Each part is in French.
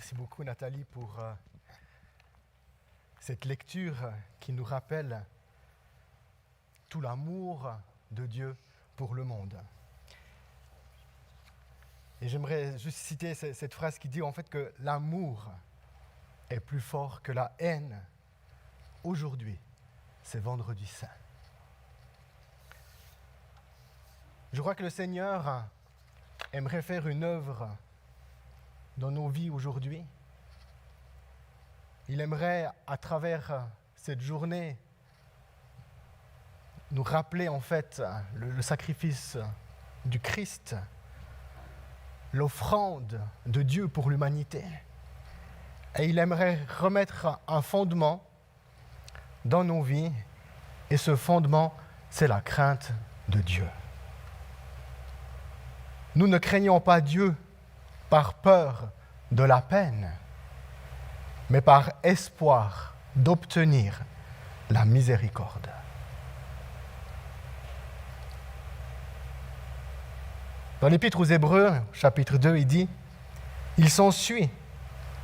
Merci beaucoup Nathalie pour cette lecture qui nous rappelle tout l'amour de Dieu pour le monde. Et j'aimerais juste citer cette phrase qui dit en fait que l'amour est plus fort que la haine. Aujourd'hui, c'est Vendredi Saint. Je crois que le Seigneur aimerait faire une œuvre dans nos vies aujourd'hui. Il aimerait, à travers cette journée, nous rappeler en fait le sacrifice du Christ, l'offrande de Dieu pour l'humanité. Et il aimerait remettre un fondement dans nos vies, et ce fondement, c'est la crainte de Dieu. Nous ne craignons pas Dieu par peur de la peine, mais par espoir d'obtenir la miséricorde. Dans l'Épître aux Hébreux, chapitre 2, il dit « Il s'ensuit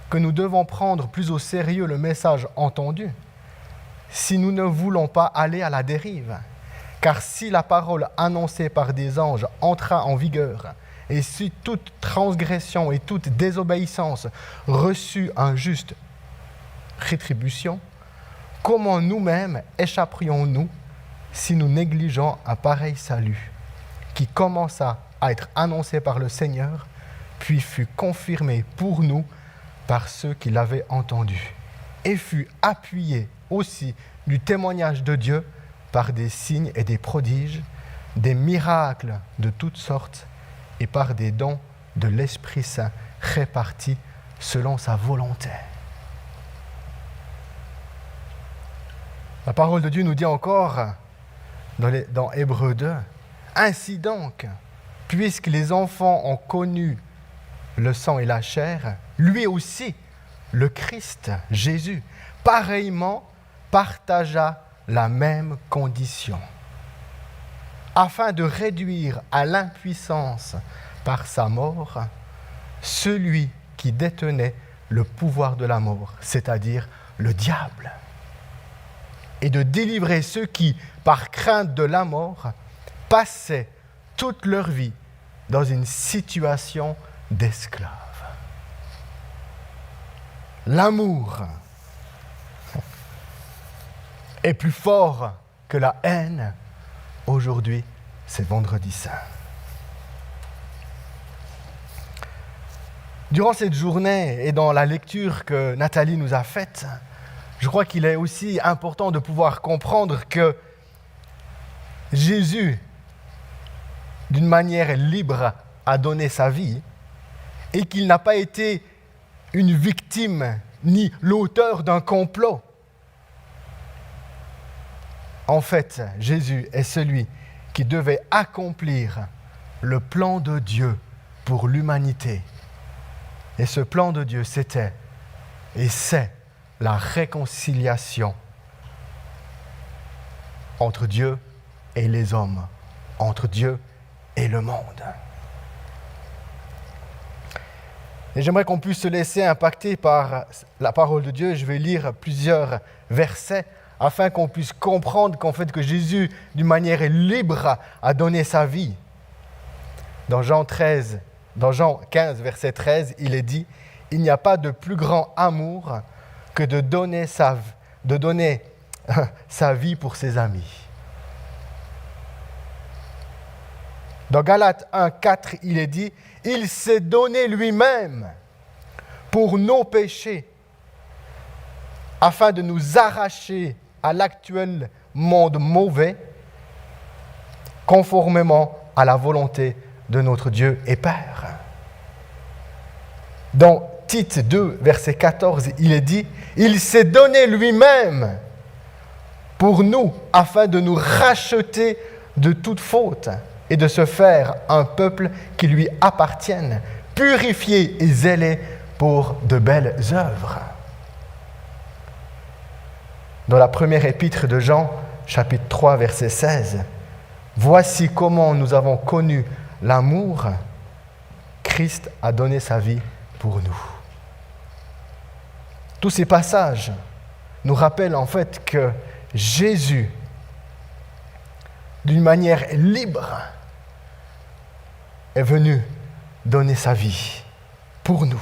que nous devons prendre plus au sérieux le message entendu, si nous ne voulons pas aller à la dérive. Car si la parole annoncée par des anges entra en vigueur, et si toute transgression et toute désobéissance reçut une juste rétribution, comment nous-mêmes échapperions-nous si nous négligeons un pareil salut qui commença à être annoncé par le Seigneur, puis fut confirmé pour nous par ceux qui l'avaient entendu, et fut appuyé aussi du témoignage de Dieu par des signes et des prodiges, des miracles de toutes sortes, et par des dons de l'Esprit Saint répartis selon sa volonté. » La parole de Dieu nous dit encore dans Hébreux 2, « Ainsi donc, puisque les enfants ont connu le sang et la chair, lui aussi, le Christ, Jésus, pareillement partagea la même condition, afin de réduire à l'impuissance par sa mort celui qui détenait le pouvoir de la mort, c'est-à-dire le diable, et de délivrer ceux qui, par crainte de la mort, passaient toute leur vie dans une situation d'esclave. L'amour est plus fort que la haine. Aujourd'hui, c'est Vendredi Saint. Durant cette journée et dans la lecture que Nathalie nous a faite, je crois qu'il est aussi important de pouvoir comprendre que Jésus, d'une manière libre, a donné sa vie et qu'il n'a pas été une victime ni l'auteur d'un complot. En fait, Jésus est celui qui devait accomplir le plan de Dieu pour l'humanité. Et ce plan de Dieu, c'était et c'est la réconciliation entre Dieu et les hommes, entre Dieu et le monde. Et j'aimerais qu'on puisse se laisser impacter par la parole de Dieu. Je vais lire plusieurs versets afin qu'on puisse comprendre qu'en fait que Jésus, d'une manière libre, a donné sa vie. Dans Jean 15, verset 13, il est dit « Il n'y a pas de plus grand amour que de donner sa vie pour ses amis. » Dans Galates 1, 4, il est dit « Il s'est donné lui-même pour nos péchés, afin de nous arracher à l'actuel monde mauvais, conformément à la volonté de notre Dieu et Père. » Dans Tite 2, verset 14, il est dit « Il s'est donné lui-même pour nous, afin de nous racheter de toute faute et de se faire un peuple qui lui appartienne, purifié et zélé pour de belles œuvres. » Dans la première épître de Jean, chapitre 3, verset 16, « Voici comment nous avons connu l'amour. Christ a donné sa vie pour nous. » Tous ces passages nous rappellent en fait que Jésus, d'une manière libre, est venu donner sa vie pour nous.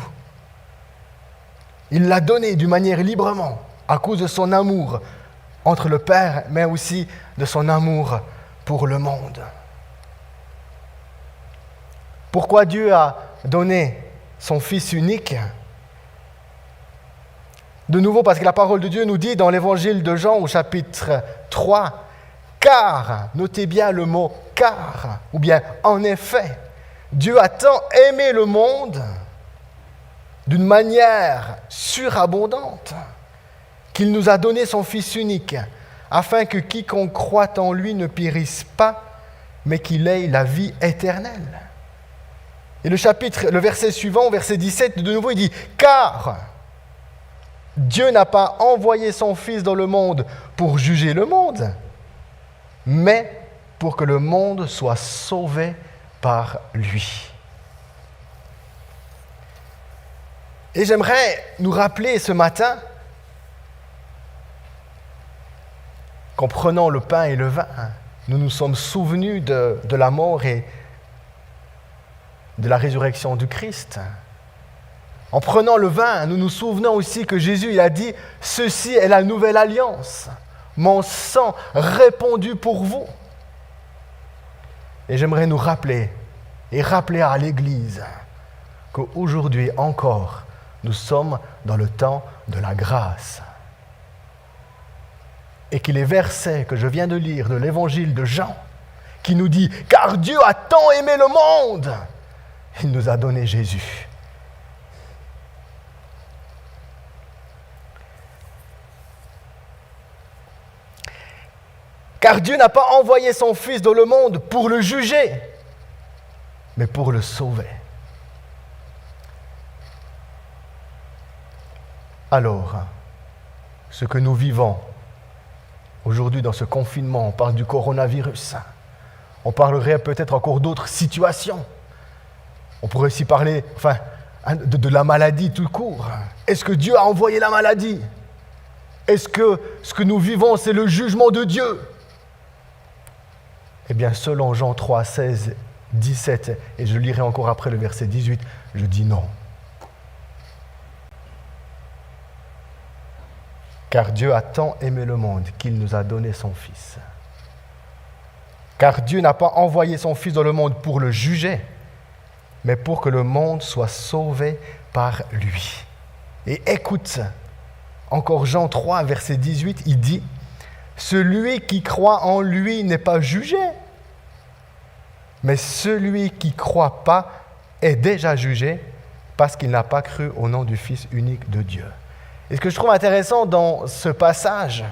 Il l'a donnée d'une manière librement, à cause de son amour entre le Père, mais aussi de son amour pour le monde. Pourquoi Dieu a donné son Fils unique ? De nouveau, parce que la parole de Dieu nous dit dans l'évangile de Jean au chapitre 3, « Car », notez bien le mot « car », ou bien « en effet », Dieu a tant aimé le monde d'une manière surabondante qu'il nous a donné son Fils unique, afin que quiconque croit en lui ne périsse pas, mais qu'il ait la vie éternelle. Et le verset suivant, verset 17, de nouveau, il dit « Car Dieu n'a pas envoyé son Fils dans le monde pour juger le monde, mais pour que le monde soit sauvé par lui. » Et j'aimerais nous rappeler ce matin qu'en prenant le pain et le vin, nous nous sommes souvenus de la mort et de la résurrection du Christ. En prenant le vin, nous nous souvenons aussi que Jésus il a dit « Ceci est la nouvelle alliance, mon sang répandu pour vous. » Et j'aimerais nous rappeler et rappeler à l'Église qu'aujourd'hui encore, nous sommes dans le temps de la grâce. Et que les versets que je viens de lire de l'évangile de Jean, qui nous dit « Car Dieu a tant aimé le monde », il nous a donné Jésus. Car Dieu n'a pas envoyé son Fils dans le monde pour le juger, mais pour le sauver. Alors, ce que nous vivons aujourd'hui dans ce confinement, on parle du coronavirus, on parlerait peut-être encore d'autres situations. On pourrait aussi parler de la maladie tout court. Est-ce que Dieu a envoyé la maladie ? Est-ce que ce que nous vivons, c'est le jugement de Dieu ? Eh bien, selon Jean 3, 16, 17, et je lirai encore après le verset 18, je dis non. Car Dieu a tant aimé le monde qu'il nous a donné son Fils. Car Dieu n'a pas envoyé son Fils dans le monde pour le juger, mais pour que le monde soit sauvé par lui. Et écoute, encore Jean 3, verset 18, il dit « Celui qui croit en lui n'est pas jugé, mais celui qui ne croit pas est déjà jugé parce qu'il n'a pas cru au nom du Fils unique de Dieu. » Et ce que je trouve intéressant dans ce passage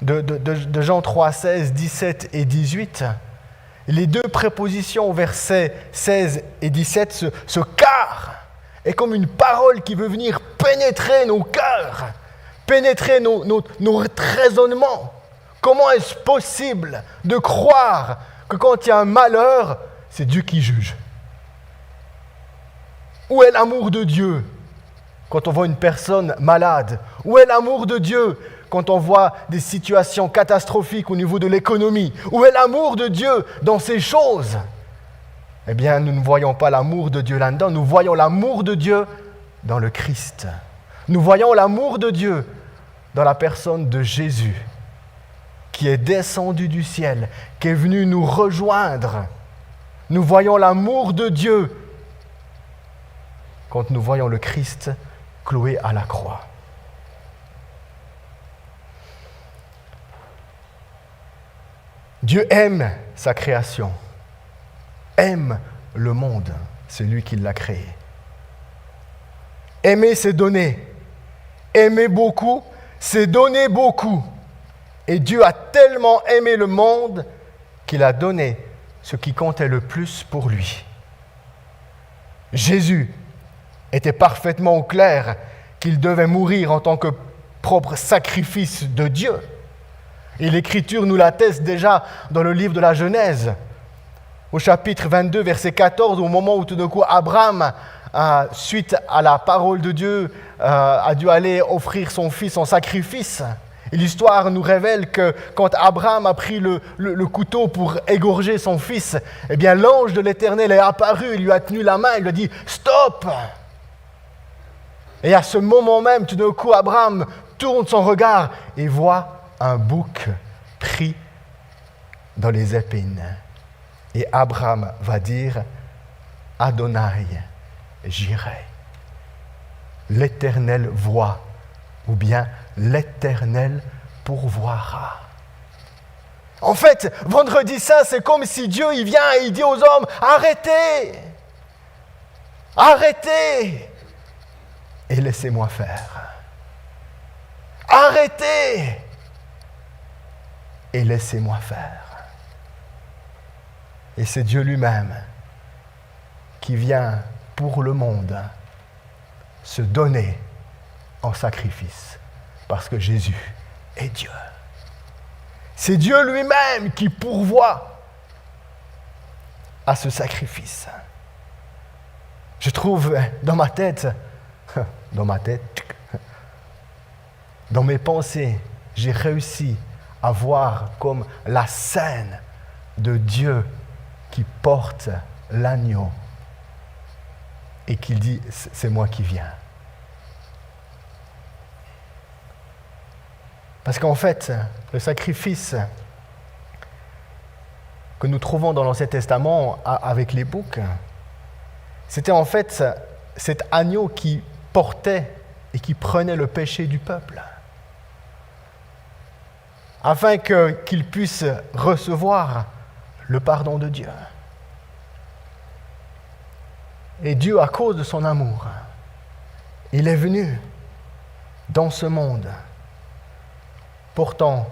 de Jean 3, 16, 17 et 18, les deux prépositions au verset 16 et 17, ce « car » est comme une parole qui veut venir pénétrer nos cœurs, pénétrer nos raisonnements. Comment est-ce possible de croire que quand il y a un malheur, c'est Dieu qui juge ? Où est l'amour de Dieu quand on voit une personne malade? Où est l'amour de Dieu quand on voit des situations catastrophiques au niveau de l'économie? Où est l'amour de Dieu dans ces choses? Eh bien, nous ne voyons pas l'amour de Dieu là-dedans, nous voyons l'amour de Dieu dans le Christ. Nous voyons l'amour de Dieu dans la personne de Jésus, qui est descendu du ciel, qui est venu nous rejoindre. Nous voyons l'amour de Dieu quand nous voyons le Christ cloué à la croix. Dieu aime sa création, aime le monde, c'est lui qui l'a créé. Aimer, c'est donner. Aimer beaucoup, c'est donner beaucoup. Et Dieu a tellement aimé le monde qu'il a donné ce qui comptait le plus pour lui. Jésus était parfaitement au clair qu'il devait mourir en tant que propre sacrifice de Dieu. Et l'Écriture nous l'atteste déjà dans le livre de la Genèse, au chapitre 22, verset 14, au moment où tout d'un coup Abraham suite à la parole de Dieu, a dû aller offrir son fils en sacrifice. Et l'histoire nous révèle que quand Abraham a pris le couteau pour égorger son fils, eh bien l'ange de l'Éternel est apparu, il lui a tenu la main, il lui a dit « Stop !» Et à ce moment même, tout d'un coup, Abraham tourne son regard et voit un bouc pris dans les épines. Et Abraham va dire « Adonai, j'irai. » L'Éternel voit, ou bien l'Éternel pourvoira. En fait, Vendredi Saint, c'est comme si Dieu il vient et il dit aux hommes « Arrêtez! Arrêtez! Et laissez-moi faire. Arrêtez! Et laissez-moi faire. » Et c'est Dieu lui-même qui vient pour le monde se donner en sacrifice, parce que Jésus est Dieu. C'est Dieu lui-même qui pourvoit à ce sacrifice. Je trouve dans ma tête, dans mes pensées, j'ai réussi à voir comme la scène de Dieu qui porte l'agneau et qui dit « c'est moi qui viens ». Parce qu'en fait, le sacrifice que nous trouvons dans l'Ancien Testament avec les boucs, c'était en fait cet agneau qui portait et qui prenait le péché du peuple, afin qu'il puisse recevoir le pardon de Dieu. Et Dieu, à cause de son amour, il est venu dans ce monde portant,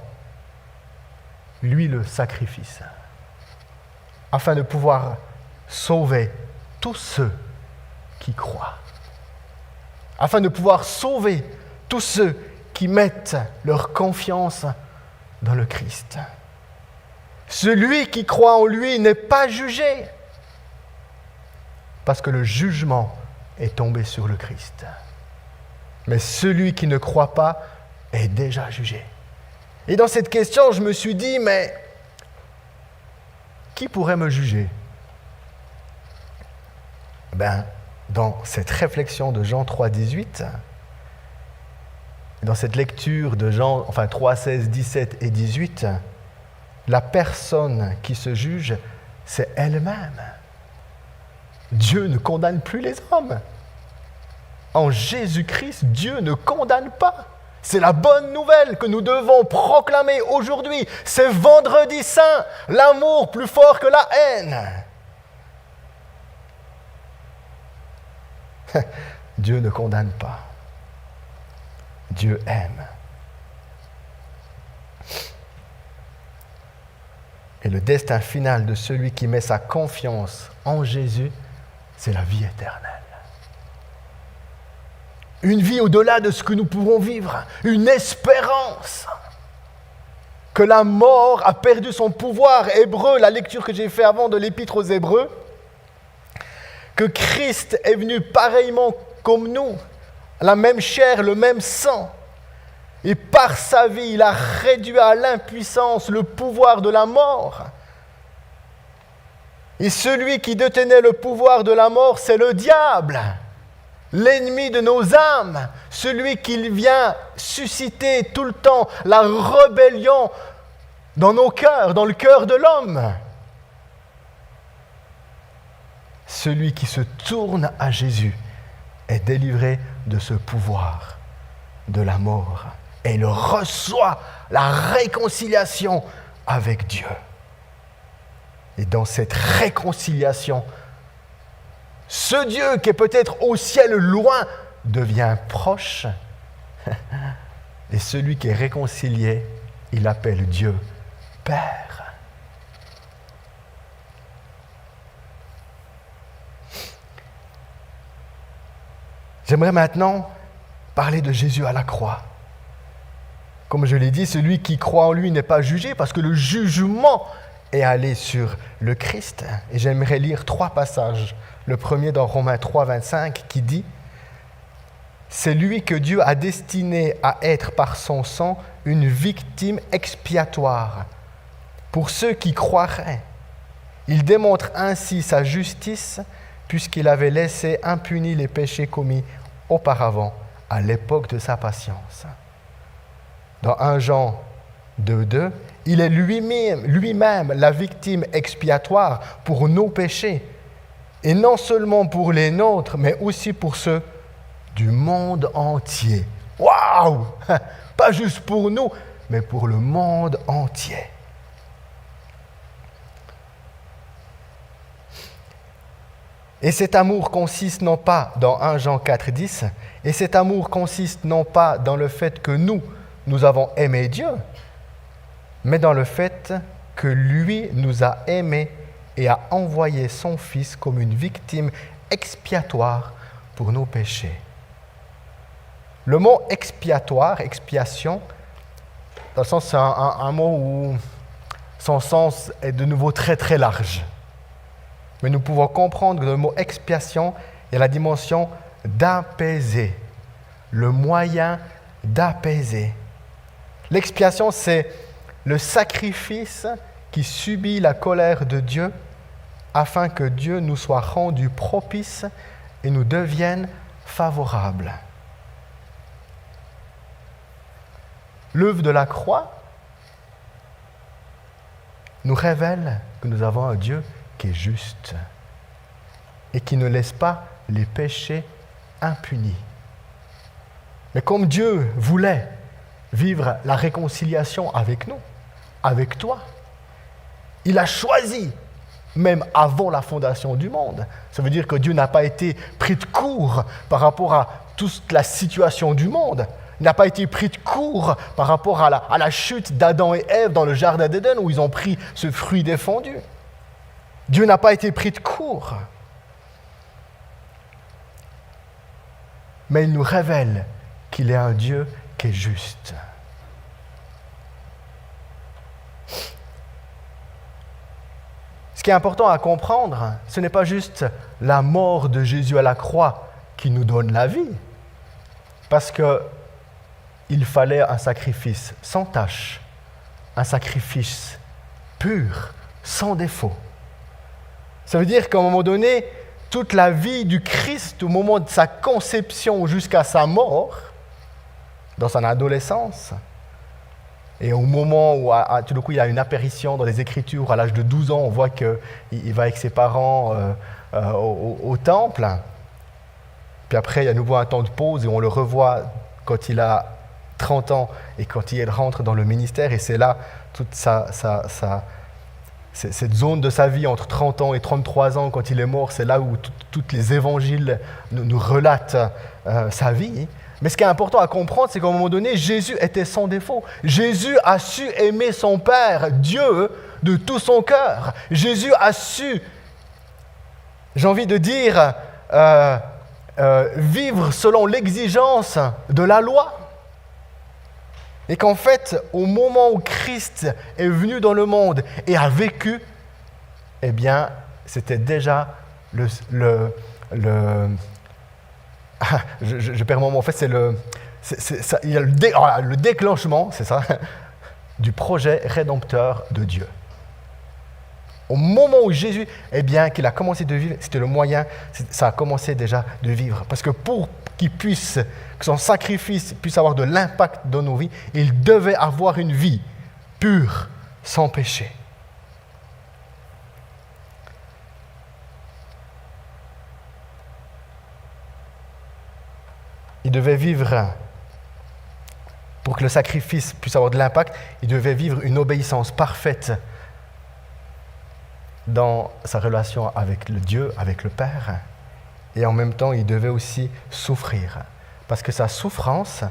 lui, le sacrifice, afin de pouvoir sauver tous ceux qui croient, afin de pouvoir sauver tous ceux qui mettent leur confiance dans le Christ. Celui qui croit en lui n'est pas jugé, parce que le jugement est tombé sur le Christ. Mais celui qui ne croit pas est déjà jugé. Et dans cette question, je me suis dit, mais qui pourrait me juger ? Dans cette réflexion de Jean 3,18, dans cette lecture de Jean 3, 16, 17 et 18, la personne qui se juge, c'est elle-même. Dieu ne condamne plus les hommes. En Jésus-Christ, Dieu ne condamne pas. C'est la bonne nouvelle que nous devons proclamer aujourd'hui. C'est Vendredi Saint, l'amour plus fort que la haine. Dieu ne condamne pas. Dieu aime. Et le destin final de celui qui met sa confiance en Jésus, c'est la vie éternelle. Une vie au-delà de ce que nous pouvons vivre, une espérance que la mort a perdu son pouvoir. Hébreu, la lecture que j'ai faite avant de l'Épître aux Hébreux, que Christ est venu pareillement comme nous, la même chair, le même sang, et par sa vie, il a réduit à l'impuissance le pouvoir de la mort. Et celui qui détenait le pouvoir de la mort, c'est le diable, l'ennemi de nos âmes, celui qui vient susciter tout le temps la rébellion dans nos cœurs, dans le cœur de l'homme. Celui qui se tourne à Jésus est délivré de ce pouvoir de la mort et il reçoit la réconciliation avec Dieu. Et dans cette réconciliation, ce Dieu qui est peut-être au ciel loin devient proche. Et celui qui est réconcilié, il appelle Dieu Père. J'aimerais maintenant parler de Jésus à la croix. Comme je l'ai dit, celui qui croit en lui n'est pas jugé parce que le jugement est allé sur le Christ. Et j'aimerais lire 3 passages. Le premier dans Romains 3, 25 qui dit « C'est lui que Dieu a destiné à être par son sang une victime expiatoire pour ceux qui croiraient. Il démontre ainsi sa justice puisqu'il avait laissé impunis les péchés commis auparavant à l'époque de sa patience. » Dans 1 Jean 2,2, il est lui-même la victime expiatoire pour nos péchés, et non seulement pour les nôtres, mais aussi pour ceux du monde entier. Waouh! Pas juste pour nous, mais pour le monde entier. Et cet amour consiste non pas dans 1 Jean 4,10, et cet amour consiste non pas dans le fait que nous avons aimé Dieu, mais dans le fait que lui nous a aimés et a envoyé son Fils comme une victime expiatoire pour nos péchés. Le mot expiatoire, expiation, dans le sens, c'est un mot où son sens est de nouveau très très large. Mais nous pouvons comprendre que le mot expiation est la dimension d'apaiser, le moyen d'apaiser. L'expiation, c'est le sacrifice qui subit la colère de Dieu afin que Dieu nous soit rendu propice et nous devienne favorable. L'œuvre de la croix nous révèle que nous avons un Dieu qui est juste et qui ne laisse pas les péchés impunis. Mais comme Dieu voulait vivre la réconciliation avec nous, avec toi, il a choisi, même avant la fondation du monde. Ça veut dire que Dieu n'a pas été pris de court par rapport à toute la situation du monde. Il n'a pas été pris de court par rapport à la chute d'Adam et Ève dans le jardin d'Éden où ils ont pris ce fruit défendu. Dieu n'a pas été pris de court. Mais il nous révèle qu'il est un Dieu qui est juste. Ce qui est important à comprendre, ce n'est pas juste la mort de Jésus à la croix qui nous donne la vie, parce qu'il fallait un sacrifice sans tache, un sacrifice pur, sans défaut. Ça veut dire qu'à un moment donné, toute la vie du Christ, au moment de sa conception jusqu'à sa mort, dans son adolescence, et au moment où tout d'un coup il y a une apparition dans les Écritures, à l'âge de 12 ans, on voit qu'il va avec ses parents au temple. Puis après, il y a à nouveau un temps de pause et on le revoit quand il a 30 ans et quand il rentre dans le ministère. Et c'est là toute cette zone de sa vie entre 30 ans et 33 ans, quand il est mort, c'est là où tous les évangiles nous relatent sa vie. Mais ce qui est important à comprendre, c'est qu'à un moment donné, Jésus était sans défaut. Jésus a su aimer son Père, Dieu, de tout son cœur. Jésus a su, j'ai envie de dire, vivre selon l'exigence de la loi. Et qu'en fait, au moment où Christ est venu dans le monde et a vécu, eh bien, c'était déjà je perds mon mot. En fait, il y a le déclenchement, c'est ça, du projet rédempteur de Dieu. Au moment où Jésus, eh bien, qu'il a commencé de vivre, c'était le moyen, ça a commencé déjà de vivre. Parce que pour que son sacrifice puisse avoir de l'impact dans nos vies, il devait avoir une vie pure, sans péché. Il devait vivre, pour que le sacrifice puisse avoir de l'impact, il devait vivre une obéissance parfaite dans sa relation avec le Dieu, avec le Père. Et en même temps, il devait aussi souffrir. Parce que sa souffrance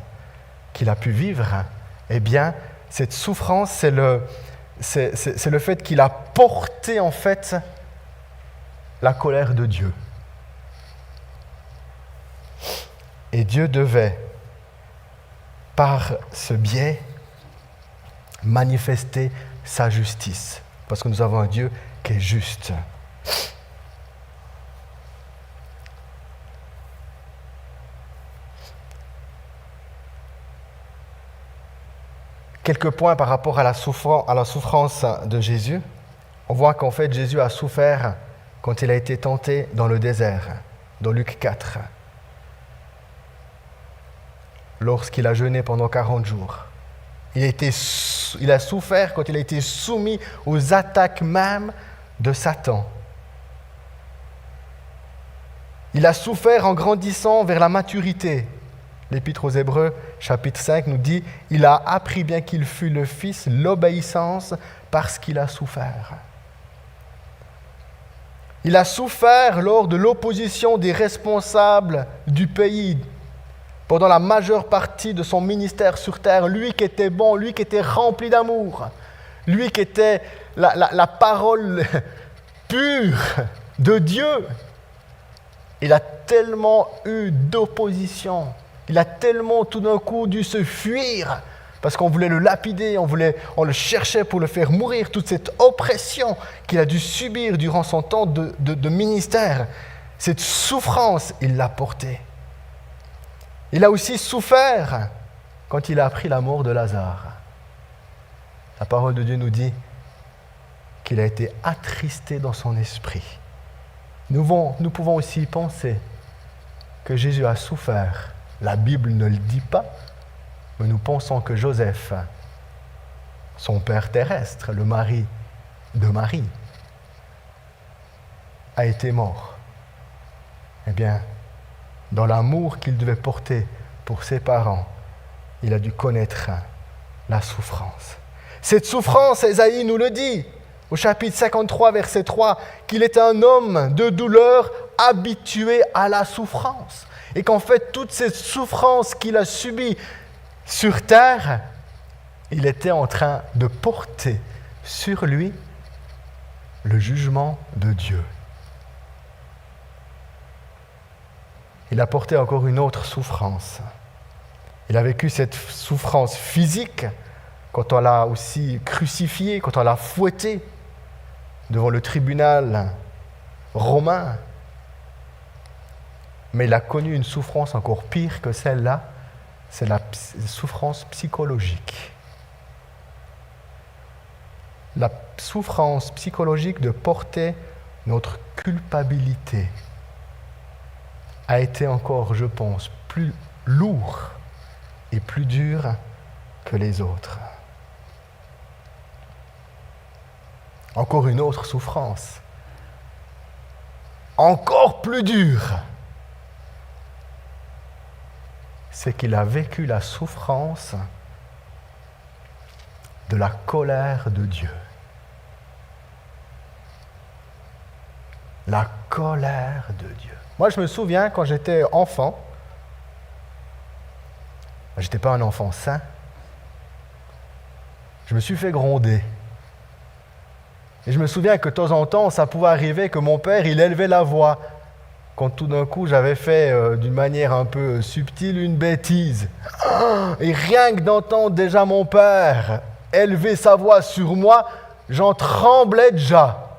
qu'il a pu vivre, eh bien, cette souffrance, c'est le fait qu'il a porté, en fait, la colère de Dieu. Et Dieu devait, par ce biais, manifester sa justice parce que nous avons un Dieu qui est juste. Quelques points par rapport à la souffrance de Jésus. On voit qu'en fait, Jésus a souffert quand il a été tenté dans le désert, dans Luc 4, lorsqu'il a jeûné pendant 40 jours. Il a souffert quand il a été soumis aux attaques même de Satan. Il a souffert en grandissant vers la maturité. L'Épître aux Hébreux, chapitre 5, nous dit « Il a appris bien qu'il fût le Fils l'obéissance parce qu'il a souffert. » Il a souffert lors de l'opposition des responsables du pays pendant la majeure partie de son ministère sur terre. Lui qui était bon, lui qui était rempli d'amour, lui qui était la parole pure de Dieu. Il a tellement eu d'opposition. Il a tellement tout d'un coup dû se fuir parce qu'on voulait le lapider, on le cherchait pour le faire mourir. Toute cette oppression qu'il a dû subir durant son temps de ministère, cette souffrance, il l'a portée. Il a aussi souffert quand il a appris la mort de Lazare. La parole de Dieu nous dit qu'il a été attristé dans son esprit. Nous pouvons aussi penser que Jésus a souffert. La Bible ne le dit pas, mais nous pensons que Joseph, son père terrestre, le mari de Marie, a été mort. Eh bien, dans l'amour qu'il devait porter pour ses parents, il a dû connaître la souffrance. Cette souffrance, Ésaïe nous le dit, au chapitre 53, verset 3, qu'il est un homme de douleur habitué à la souffrance. Et qu'en fait, toute cette souffrance qu'il a subie sur terre, il était en train de porter sur lui le jugement de Dieu. Il a porté encore une autre souffrance. Il a vécu cette souffrance physique quand on l'a aussi crucifié, quand on l'a fouetté devant le tribunal romain. Mais il a connu une souffrance encore pire que celle-là, c'est la souffrance psychologique. La souffrance psychologique de porter notre culpabilité a été encore, je pense, plus lourd et plus dur que les autres. Encore une autre souffrance, encore plus dure, c'est qu'il a vécu la souffrance de la colère de Dieu. La colère de Dieu. Moi, je me souviens quand j'étais enfant, je n'étais pas un enfant saint, je me suis fait gronder. Et je me souviens que de temps en temps, ça pouvait arriver que mon père, il élevait la voix. Quand tout d'un coup, j'avais fait d'une manière un peu subtile une bêtise. Et rien que d'entendre déjà mon père élever sa voix sur moi, j'en tremblais déjà.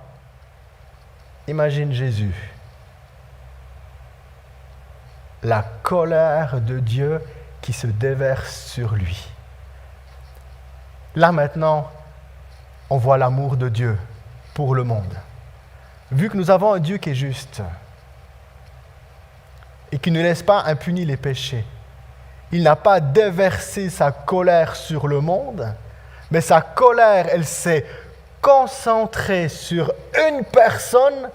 Imagine Jésus. La colère de Dieu qui se déverse sur lui. Là maintenant, on voit l'amour de Dieu pour le monde. Vu que nous avons un Dieu qui est juste et qui ne laisse pas impunis les péchés, il n'a pas déversé sa colère sur le monde, mais sa colère, elle s'est concentrée sur une personne,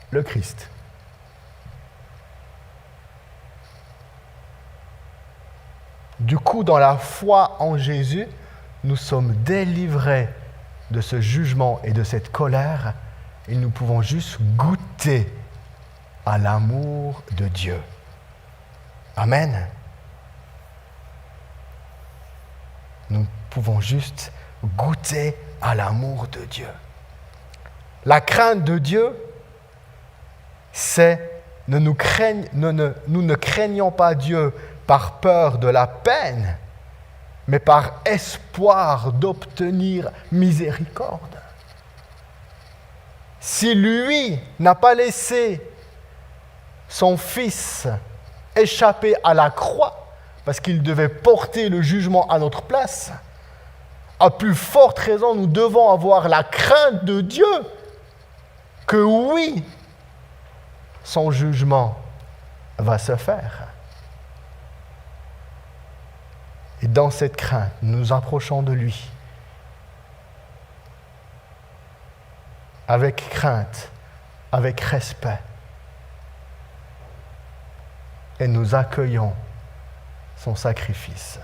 le Christ. Du coup, dans la foi en Jésus, nous sommes délivrés de ce jugement et de cette colère et nous pouvons juste goûter à l'amour de Dieu. Amen. Nous pouvons juste goûter à l'amour de Dieu. La crainte de Dieu, c'est nous ne craignons pas Dieu par peur de la peine, mais par espoir d'obtenir miséricorde. Si lui n'a pas laissé son Fils échapper à la croix, parce qu'il devait porter le jugement à notre place, à plus forte raison, nous devons avoir la crainte de Dieu que oui, son jugement va se faire. Et dans cette crainte, nous nous approchons de lui. Avec crainte, avec respect. Et nous accueillons son sacrifice.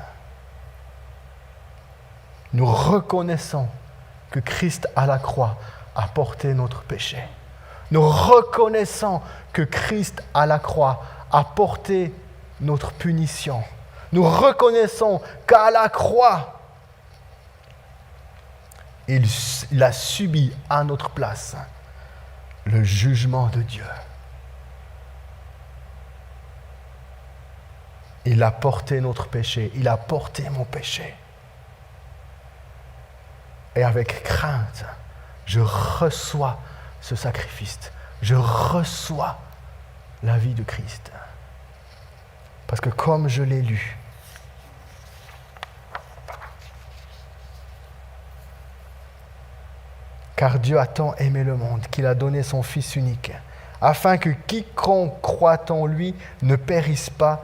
Nous reconnaissons que Christ à la croix a porté notre péché. Nous reconnaissons que Christ à la croix a porté notre punition. Nous reconnaissons qu'à la croix, il a subi à notre place le jugement de Dieu. Il a porté notre péché, il a porté mon péché. Et avec crainte, je reçois ce sacrifice. Je reçois la vie de Christ. Parce que comme je l'ai lu, car Dieu a tant aimé le monde qu'il a donné son Fils unique, afin que quiconque croit en lui ne périsse pas,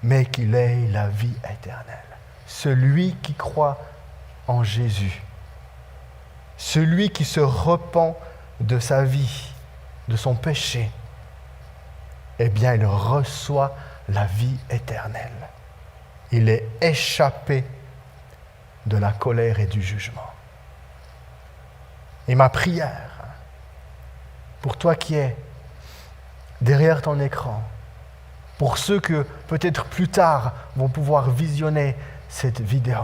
mais qu'il ait la vie éternelle. Celui qui croit en Jésus, celui qui se repent de sa vie, de son péché, eh bien, il reçoit la vie éternelle. Il est échappé de la colère et du jugement. Et ma prière, pour toi qui es derrière ton écran, pour ceux que peut-être plus tard vont pouvoir visionner cette vidéo,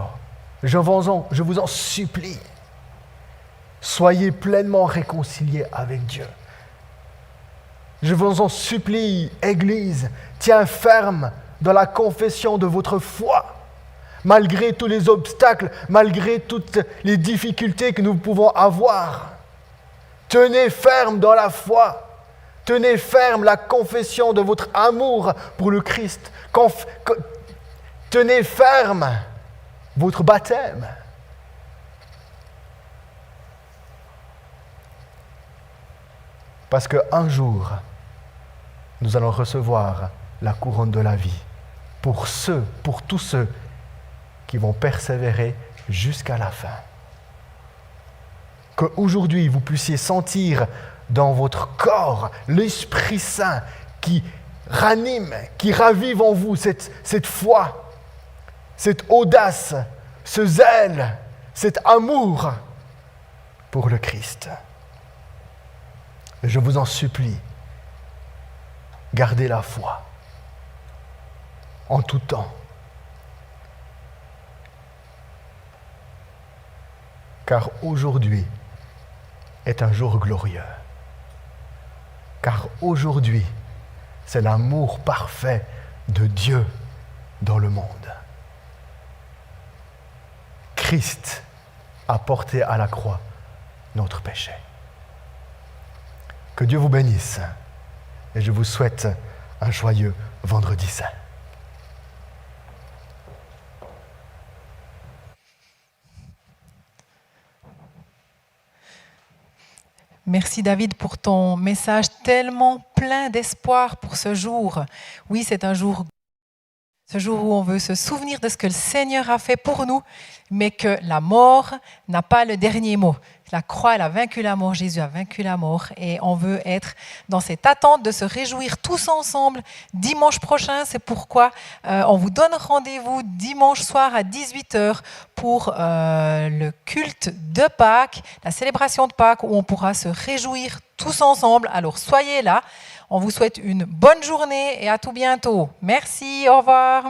je vous en supplie, soyez pleinement réconciliés avec Dieu. Je vous en supplie, Église, tiens ferme dans la confession de votre foi, malgré tous les obstacles, malgré toutes les difficultés que nous pouvons avoir. Tenez ferme dans la foi. Tenez ferme la confession de votre amour pour le Christ. Tenez ferme votre baptême. Parce qu'un jour, nous allons recevoir la couronne de la vie pour tous ceux qui vont persévérer jusqu'à la fin. Qu'aujourd'hui, vous puissiez sentir dans votre corps l'Esprit Saint qui ranime, qui ravive en vous cette foi, cette audace, ce zèle, cet amour pour le Christ. Je vous en supplie, gardez la foi en tout temps. Car aujourd'hui est un jour glorieux. Car aujourd'hui, c'est l'amour parfait de Dieu dans le monde. Christ a porté à la croix notre péché. Que Dieu vous bénisse et je vous souhaite un joyeux Vendredi Saint. Merci David pour ton message tellement plein d'espoir pour ce jour. Oui, c'est un jour, ce jour où on veut se souvenir de ce que le Seigneur a fait pour nous, mais que la mort n'a pas le dernier mot. La croix, elle a vaincu la mort, Jésus a vaincu la mort et on veut être dans cette attente de se réjouir tous ensemble dimanche prochain. C'est pourquoi on vous donne rendez-vous dimanche soir à 18h pour le culte de Pâques, la célébration de Pâques où on pourra se réjouir tous ensemble. Alors soyez là. On vous souhaite une bonne journée et à tout bientôt. Merci, au revoir.